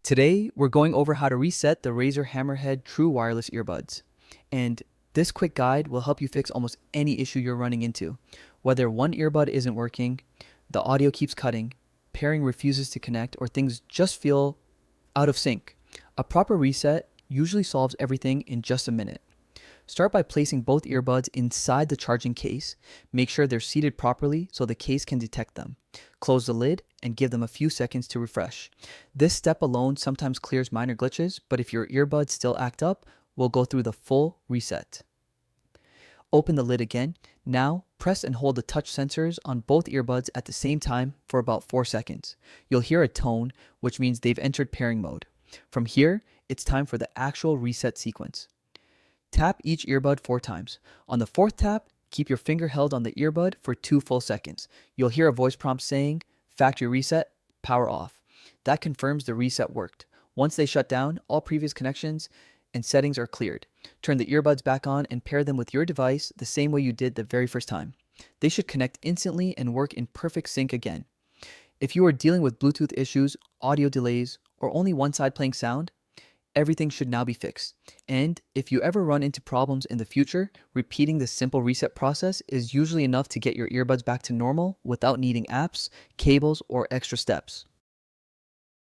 Today, we're going over how to reset the Razer Hammerhead True Wireless earbuds. And this quick guide will help you fix almost any issue you're running into. Whether one earbud isn't working, the audio keeps cutting, pairing refuses to connect, or things just feel out of sync. A proper reset usually solves everything in just a minute. Start by placing both earbuds inside the charging case. Make sure they're seated properly so the case can detect them. Close the lid and give them a few seconds to refresh. This step alone sometimes clears minor glitches, but if your earbuds still act up, we'll go through the full reset. Open the lid again. Now, press and hold the touch sensors on both earbuds at the same time for about 4 seconds. You'll hear a tone, which means they've entered pairing mode. From here, it's time for the actual reset sequence. Tap each earbud 4 times. On the 4th tap, keep your finger held on the earbud for 2 full seconds. You'll hear a voice prompt saying, "Factory reset, power off." That confirms the reset worked. Once they shut down, all previous connections and settings are cleared. Turn the earbuds back on and pair them with your device the same way you did the very first time. They should connect instantly and work in perfect sync again. If you are dealing with Bluetooth issues, audio delays, or only one side playing sound, everything should now be fixed. And if you ever run into problems in the future, repeating this simple reset process is usually enough to get your earbuds back to normal without needing apps, cables, or extra steps.